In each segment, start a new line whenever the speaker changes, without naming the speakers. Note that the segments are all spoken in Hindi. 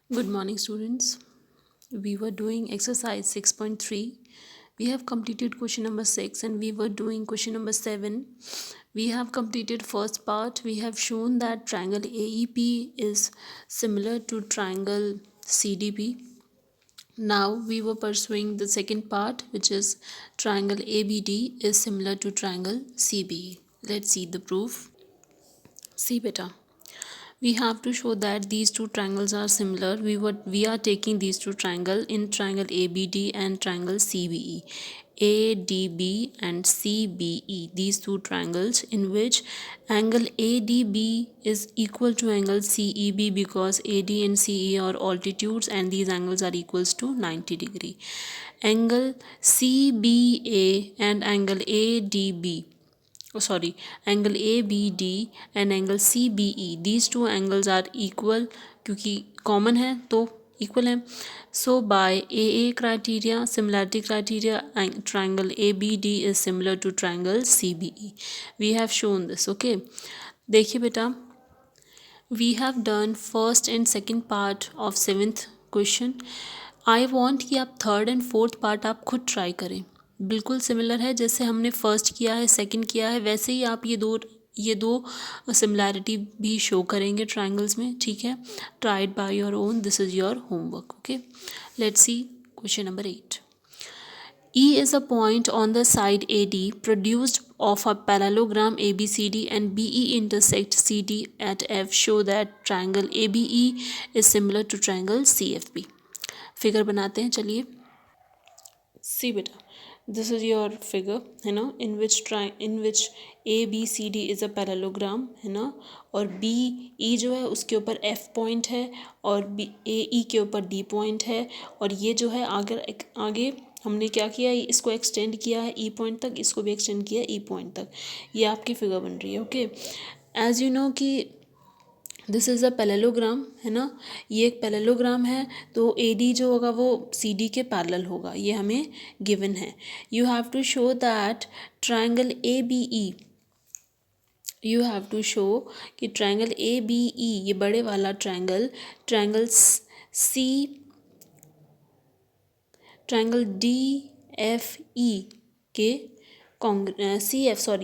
Good morning, students. We were doing exercise 6.3. We have completed question number 6 and we were doing question number 7. We have completed first part. We have shown that triangle AEP is similar to triangle CDP. Now we were pursuing the second part, which is triangle ABD is similar to triangle CBE. Let's see the proof. See beta. We have to show that these two triangles are similar. We are taking these two triangles in triangle ABD and triangle CBE. ADB and CBE, these two triangles in which angle ADB is equal to angle CEB because AD and CE are altitudes and these angles are equals to 90 degree. Angle CBA and angle ADB, angle ABD and angle CBE, these two angles are equal क्योंकि कॉमन है तो इक्वल है. So by AA criteria, similarity criteria, triangle ABD is similar to triangle CBE. We have shown this. Okay, देखिए बेटा, we have done first and second part of 7th question. I want कि आप थर्ड एंड फोर्थ पार्ट आप खुद ट्राई करें. बिल्कुल सिमिलर है, जैसे हमने फर्स्ट किया है सेकंड किया है वैसे ही आप ये दो सिमिलैरिटी भी शो करेंगे ट्राइंगल्स में. ठीक है, try it by your own. This is your homework. Okay, let's see question number 8. E is a point on the side AD produced of a parallelogram ABCD and BE intersect CD at F. Show that triangle ABE is similar to triangle CFB. Figure बनाते हैं, चलिए. सी बेटा, दिस इज योर फिगर है ना, इन विच ABCD इज़ अ पैरेललोग्राम है ना, और BE जो है उसके ऊपर F पॉइंट है और AE के ऊपर D पॉइंट है. और ये जो है आगे हमने क्या किया, इसको एक्सटेंड किया है E पॉइंट तक, इसको भी एक्सटेंड किया है E पॉइंट तक. ये आपकी फिगर बन रही है. ओके, एज यू नो कि दिस इज़ अ पैरेललोग्राम है ना, ये एक पैरेललोग्राम है तो AD जो होगा वो CD के पैरेलल होगा, ये हमें गिवन है. You have to show that triangle ABE, you have to show कि ट्रायंगल ABE, ये बड़े वाला ट्रायंगल, ट्रायंगल DFE के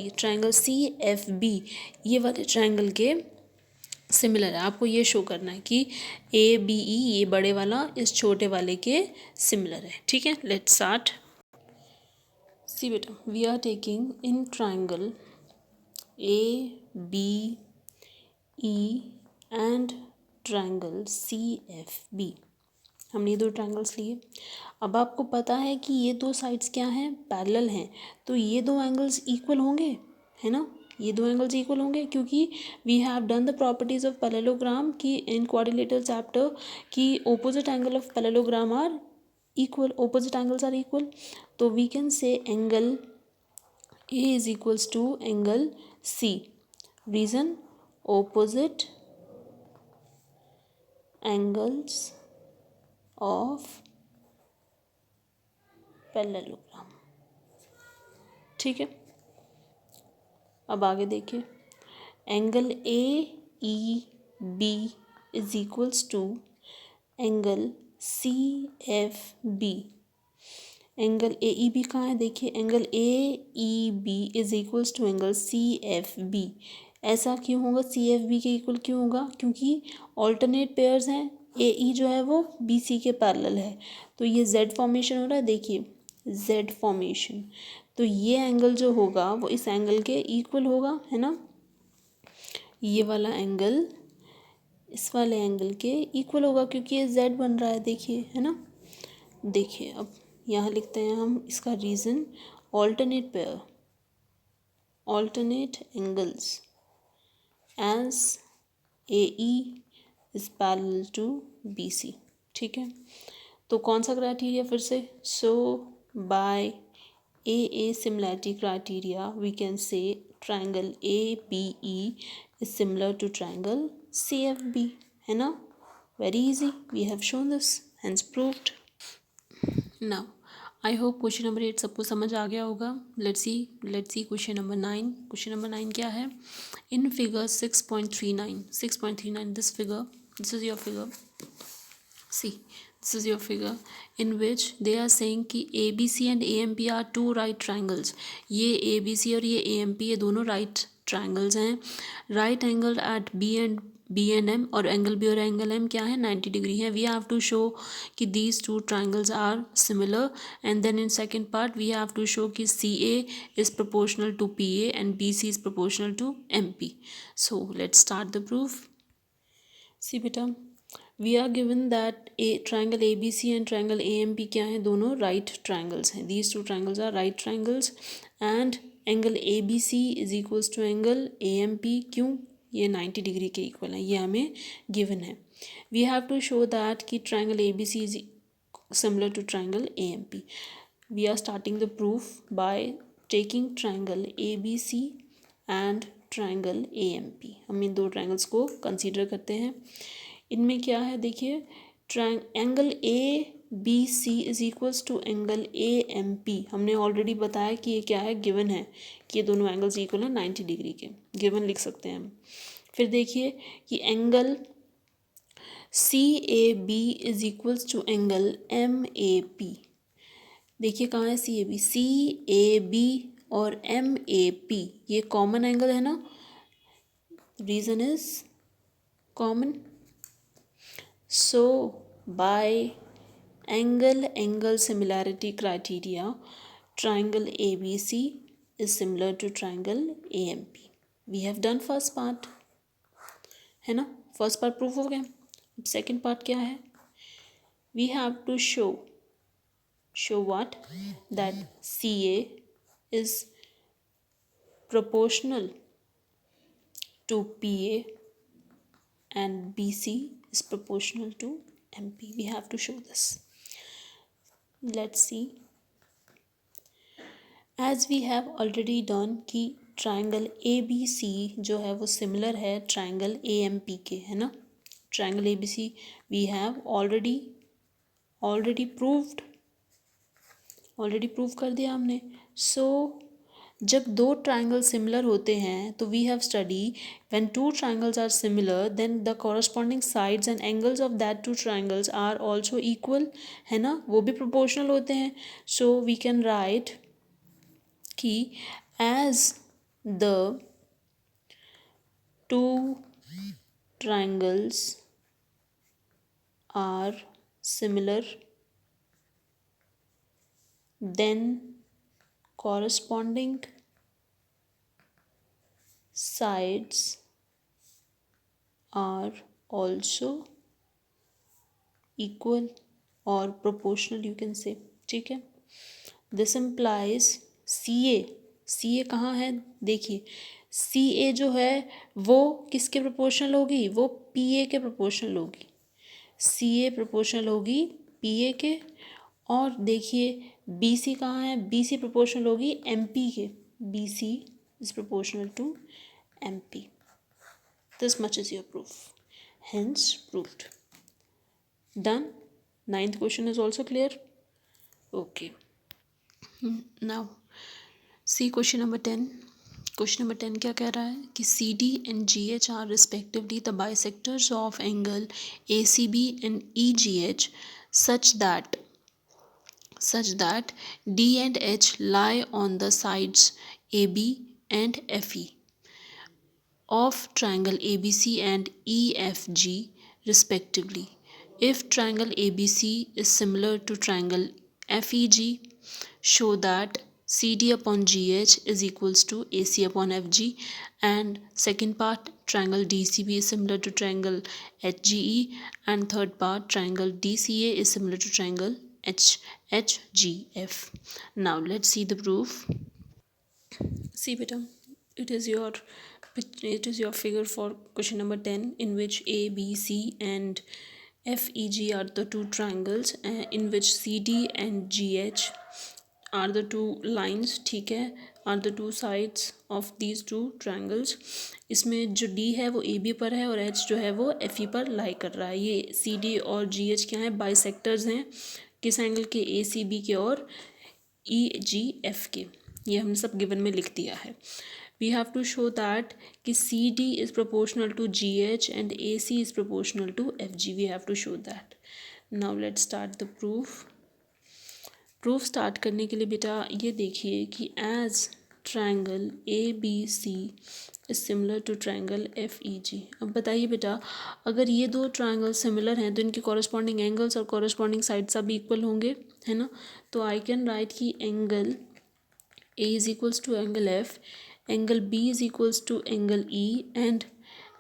ट्रायंगल CFB, ये वाले ट्रायंगल के सिमिलर है. आपको ये शो करना है कि ABE ये बड़े वाला इस छोटे वाले के सिमिलर है. ठीक है, लेट्स स्टार्ट. सी बेटा, we are taking in triangle ABE and triangle CFB. हमने ये दो ट्राइंगल्स लिए. अब आपको पता है कि ये दो साइड्स क्या हैं, पैरेलल हैं, तो ये दो एंगल्स इक्वल होंगे है ना, ये दो एंगल्स इक्वल होंगे क्योंकि we have done the properties of parallelogram की इन क्वाड्रिलेटरल चैप्टर कि opposite angle of parallelogram are equal, opposite angles are equal. तो we can say angle A is equals to angle C. Reason, opposite angles of parallelogram. ठीक है, अब आगे देखिए. Angle AEB is equals to angle CFB. Angle AEB कहाँ है, देखिए angle AEB is equals to angle CFB. ऐसा क्यों होगा, CFB के इक्वल क्यों होगा, क्योंकि ऑल्टरनेट पेयर्स हैं. AE जो है वो BC के पैरेलल है, तो ये Z फॉर्मेशन हो रहा है. देखिए Z फॉर्मेशन, तो ये एंगल जो होगा वो इस एंगल के इक्वल होगा है ना, ये वाला एंगल इस वाले एंगल के इक्वल होगा क्योंकि ये Z बन रहा है. देखिए है ना, देखिए अब यहाँ लिखते हैं हम इसका reason, alternate pair, alternate angles as AE is parallel to BC. ठीक है, तो कौन सा क्राइटेरिया फिर से, so by AA similarity criteria we can say triangle ABE is similar to triangle CFB है ना. Very easy, we have shown this, hence proved. Now I hope question number 8 सबको समझ आ गया होगा. Let's see question number 9. Question number 9 क्या है, in figure 6.39 this is your figure. See, this is your figure in which they are saying कि ABC and AMP are two right triangles. ये ABC और ये AMP ये दोनों right triangles हैं. Right angle at B and M और angle B और angle M क्या है 90 डिग्री है. We have to show कि these two triangles are similar, and then in second part we have to show कि CA is proportional to PA and BC is proportional to MP. So let's start the proof. See बेटा, we are given that a triangle ABC and triangle AMP क्या है, दोनों right triangles हैं. These two triangles are right triangles and angle ABC is equals to angle AMP. क्यों? ये 90 डिग्री के इक्वल है, ये हमें given है. We have to show that कि triangle ABC is similar to triangle AMP. We are starting the proof by taking triangle ABC and triangle AMP. हम इन दो triangles को consider करते हैं. इनमें क्या है देखिए, angle A B C is equals to angle A M P. हमने ऑलरेडी बताया कि ये क्या है, गिवन है कि ये दोनों एंगल्स इक्वल हैं 90 डिग्री के. गिवन लिख सकते हैं हम. फिर देखिए कि angle C A B is equals to angle M A P. देखिए कहाँ है सी ए बी और एम ए पी, ये कॉमन एंगल है ना. Reason is common. So by angle similarity criteria, triangle ABC is similar to triangle AMP. We have done first part, है ना. first part proof हो गया. अब second part क्या है, we have to show what, that CA is proportional to PA and BC is proportional to MP. We have to show this. Let's see. As we have already done कि triangle ABC जो है वो similar है triangle AMP के, है ना. triangle ABC we have already proved कर दिया हमने. So जब दो ट्राइंगल सिमिलर होते हैं तो we have study when two triangles are similar then the corresponding sides and angles of that two triangles are also equal, है ना, वो भी प्रोपोर्शनल होते हैं. सो वी कैन राइट कि as the two triangles are similar then corresponding sides are also equal or proportional, you can say. ठीक है. This implies CA कहाँ है, देखिए CA जो है वो किसके प्रोपोर्शनल होगी, वो PA के प्रोपोर्शनल होगी. CA प्रोपोर्शनल होगी PA के. और देखिए BC कहाँ है, BC प्रोपोर्शनल होगी MP के. BC is proportional to MP. This much is your proof. Hence proved. Done. 9th question is also clear. Okay. Now see question number 10. Question number 10 क्या कह रहा है कि CD and GH are respectively the bisectors of angle ACB and EGH such that D and H lie on the sides AB and FE of triangle ABC and EFG respectively. If triangle ABC is similar to triangle FEG, show that CD upon GH is equals to AC upon FG, and second part triangle DCB is similar to triangle HGE, and third part triangle DCA is similar to triangle HGF. Now let's see the proof. See beta, it is your figure for question number 10 in which A, B, C and F, E, G are the two triangles in which CD and GH are the two lines. ठीक है, are the two sides of these two triangles. इसमें जो D है वो AB पर है और H जो है वो FE पर लाई कर रहा है. ये CD और GH क्या है, बाइसेक्टर्स हैं. किस एंगल के, ACB के और EGF के. ये हमने सब गिवन में लिख दिया है. We have to show that कि CD is proportional to GH and AC is proportional to FG. We have to show that. Now let's start the proof. Proof start करने के लिए बेटा ये देखिए कि as triangle ABC is similar to triangle FEG। अब बताइए बेटा, अगर ये दो ट्रायंगल सिमिलर हैं तो इनके कॉरस्पॉन्डिंग एंगल्स और कॉरस्पॉन्डिंग साइड्स सब इक्वल होंगे, है ना। तो आई कैन राइट कि angle A is equals to angle F, angle B is equals to angle E, and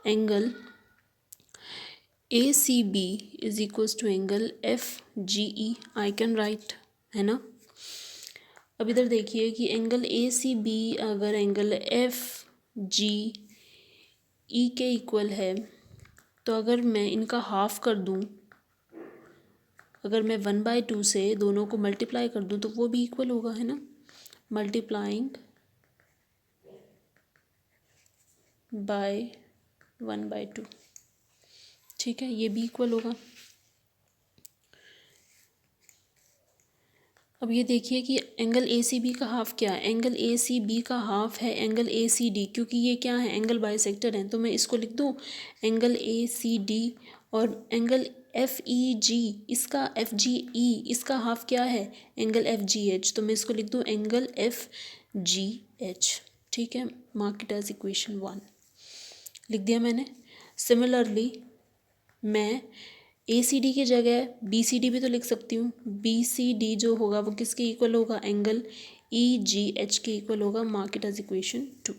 angle ACB is equals to angle FGE. I can write, है ना। अब इधर देखिए कि एंगल ACB अगर एंगल FGE के इक्वल है तो अगर मैं इनका हाफ कर दूं, अगर मैं 1/2 से दोनों को मल्टीप्लाई कर दूं तो वो भी इक्वल होगा, है ना। मल्टीप्लाइंग बाय 1/2, ठीक है, ये भी इक्वल होगा। अब ये देखिए कि एंगल ACB का हाफ क्या है, एंगल ACB का हाफ है एंगल ACD, क्योंकि ये क्या है, एंगल बाइसेक्टर है। तो मैं इसको लिख दूँ एंगल ACD, और एंगल FEG इसका FGE इसका हाफ क्या है, एंगल FGH। तो मैं इसको लिख दूँ एंगल FGH, ठीक है। मार्क इट एज इक्वेशन 1, लिख दिया मैंने। सिमिलरली मैं ACD की जगह BCD भी तो लिख सकती हूँ। BCD जो होगा वो किसके इक्वल होगा, एंगल EGH के इक्वल होगा। Mark it as equation 2।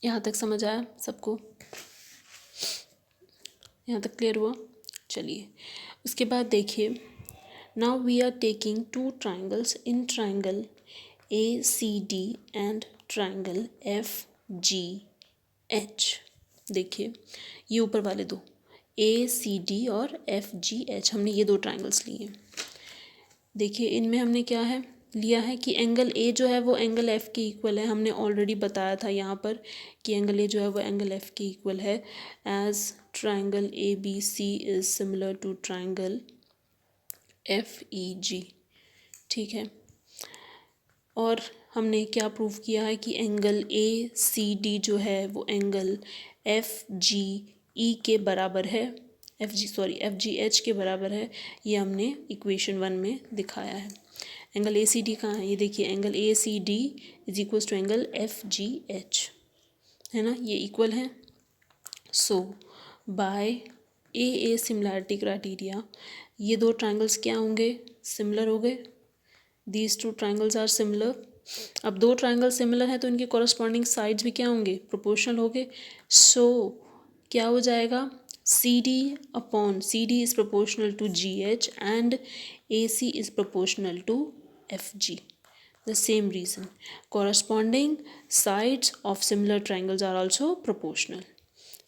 यहाँ तक समझ आया सबको, यहाँ तक क्लियर हुआ। चलिए उसके बाद देखिए, now we are taking two triangles in triangle ACD and triangle FGH। देखिए ये ऊपर वाले दो ACD और FGH, हमने ये दो ट्राइंगल्स लिए। देखिए इनमें हमने क्या है लिया है कि एंगल A जो है वो एंगल F के इक्वल है। हमने ऑलरेडी बताया था यहाँ पर कि एंगल A जो है वो एंगल F के इक्वल है, as triangle ABC is similar to triangle FEG, ठीक है। और हमने क्या प्रूव किया है कि एंगल ACD जो है वो एंगल FGE के बराबर है, FGH के बराबर है। ये हमने इक्वेशन 1 में दिखाया है। एंगल ACD कहाँ है, ये देखिए angle ACD is equal to angle FGH, है ना, ये इक्वल है। So by AA similarity criteria ये दो ट्राइंगल्स क्या होंगे, सिमिलर हो गए। These two triangles are similar. अब दो ट्राइंगल सिमिलर हैं तो इनके कॉरस्पॉन्डिंग साइड्स भी क्या होंगे, प्रोपोर्शनल होंगे। सो क्या हो जाएगा, CD is proportional to GH and AC is proportional to FG. The same reason, corresponding sides of similar triangles are also proportional.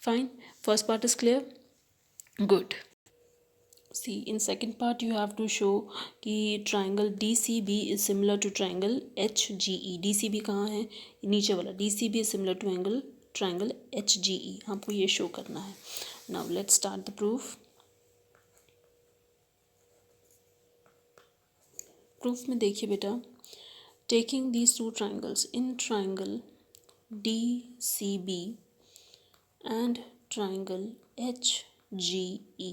Fine, first part is clear. Good. See, in second part you have to show कि triangle DCB is similar to triangle HGE. DCB कहाँ है, नीचे वाला DCB is similar to triangle HGE, आपको ये शो करना है। Now let's start the proof. Proof में देखिए बेटा, taking these two triangles in triangle DCB and triangle HGE,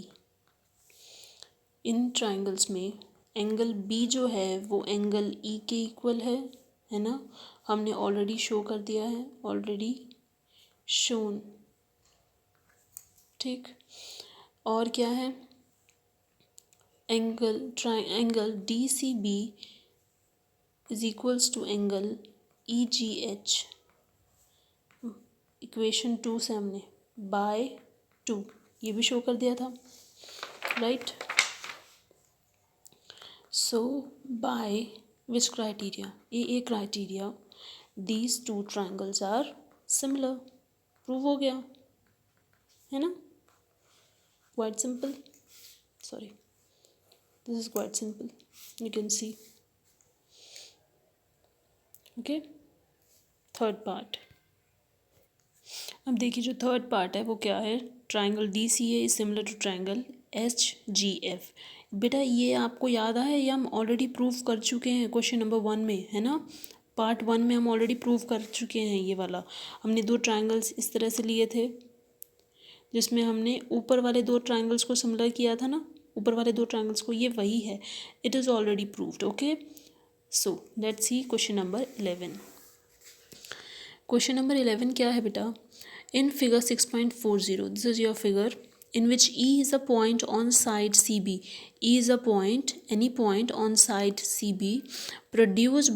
in triangles में एंगल B जो है वो एंगल E के इक्वल है ना। हमने ऑलरेडी शो कर दिया है, ऑलरेडी शोन, ठीक। और क्या है, angle DCB is equals to angle EGH, equation 2 से हमने बाय 2 ये भी शो कर दिया था, right. So by which criteria, AA criteria, these two triangles are similar, prove हो गया, है ना। Quite simple, sorry, this is quite simple, you can see. Okay, third part. अब देखिए जो थर्ड पार्ट है वो क्या है, triangle DCA is similar to triangle HGF। बेटा ये आपको याद आया, ये हम ऑलरेडी प्रूव कर चुके हैं क्वेश्चन नंबर 1 में, है ना। पार्ट 1 में हम ऑलरेडी प्रूव कर चुके हैं ये वाला। हमने दो ट्राइंगल्स इस तरह से लिए थे जिसमें हमने ऊपर वाले दो ट्राइंगल्स को सिमिलर किया था ना, ऊपर वाले दो ट्रायंगल्स को, ये वही है. It is already proved. Okay, so let's see question number 11. Question number 11 क्या है बेटा? In figure 6.40, this is your figure, in which E is a point on side CB. E is a point, any point on side CB produced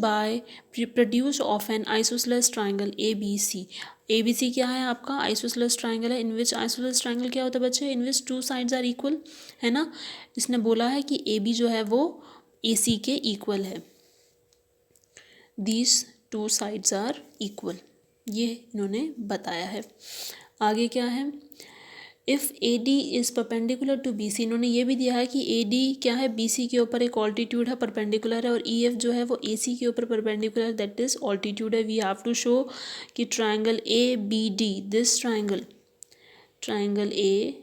of an isosceles triangle ABC. ABC क्या है आपका? isosceles triangle है. in which isosceles triangle क्या होता है बच्चे? in which two sides are equal, है ना. इसने बोला है कि AB जो है वो AC के equal है. These two sides are equal. ये इन्होंने बताया है. आगे क्या है? If A D is perpendicular to B C, इन्होंने ये भी दिया है कि ए डी क्या है, बी सी के ऊपर एक ऑल्टीट्यूड है, परपेंडिकुलर है, और ई एफ जो है वो ए सी के ऊपर परपेंडिकुलर है, दैट इज़ ऑल्टीट्यूड है. वी हैव टू शो कि triangle A B D, this triangle A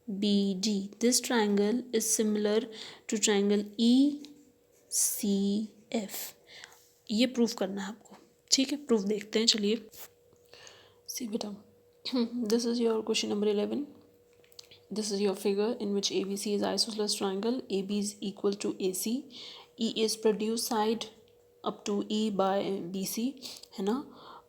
B D, this triangle is similar to triangle E C F. ये प्रूफ करना है आपको. ठीक है, प्रूफ देखते हैं. चलिए सी बेटा, this is your question number 11. This is your figure in which ABC is isosceles triangle. AB is equal to AC. E is produced side up to E by BC, है ना.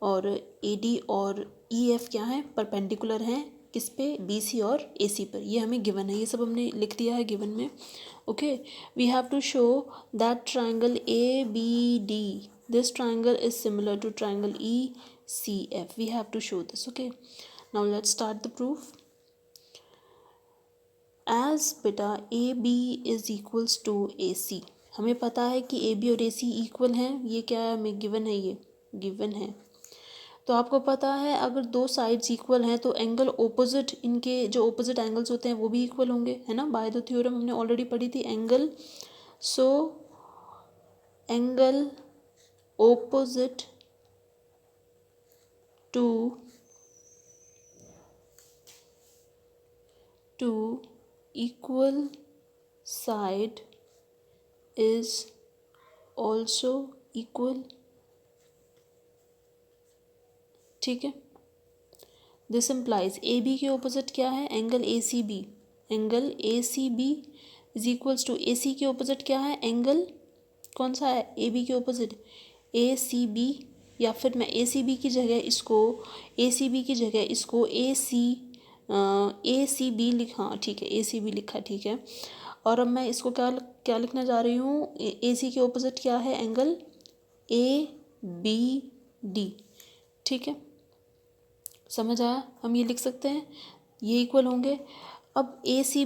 और AD और EF क्या है? परपेंडिकुलर हैं किस पे? BC और AC पर. ये हमें गिवन है, ये सब हमने लिख दिया है गिवन में. Okay, we have to show that triangle ABD, this triangle is similar to triangle ECF. We have to show this. Okay, now let's start the proof. As beta AB is equals to AC, हमें पता है कि AB और AC इक्वल हैं. ये क्या है? हमें गिवन है, ये गिवन है. तो आपको पता है अगर दो साइड्स इक्वल हैं तो एंगल ओपोजिट, इनके जो ओपोजिट एंगल्स होते हैं वो भी इक्वल होंगे, है ना. बाय द थ्योरम हमने ऑलरेडी पढ़ी थी. Angle, so angle opposite to equal side is also equal. ठीक है. दिस इम्प्लाइज ए बी के ऑपोजिट क्या है? Angle A C B. Angle A C B is equals to A C के ऑपोजिट क्या है? एंगल कौन सा है? ए बी के ऑपोजिट ए सी बी. या फिर मैं ए सी बी की जगह इसको ए सी बी लिखा. ठीक है, ए सी बी लिखा. ठीक है, और अब मैं इसको क्या लिखने जा रही हूँ? ए सी के ऑपोजिट क्या है? Angle A B D. ठीक है, समझ आया? हम ये लिख सकते हैं, ये इक्वल होंगे. अब ए सी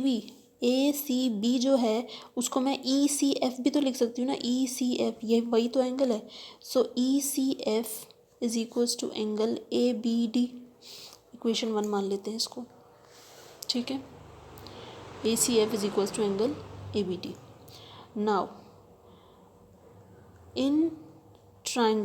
बी जो है उसको मैं ई सी एफ भी तो लिख सकती हूँ ना. ई सी एफ, ये वही तो एंगल है. So E C F is equals to angle A B D. Equation 1 मान लेते हैं इसको. ठीक है, A C F is equals to angle A B D. Now in triangle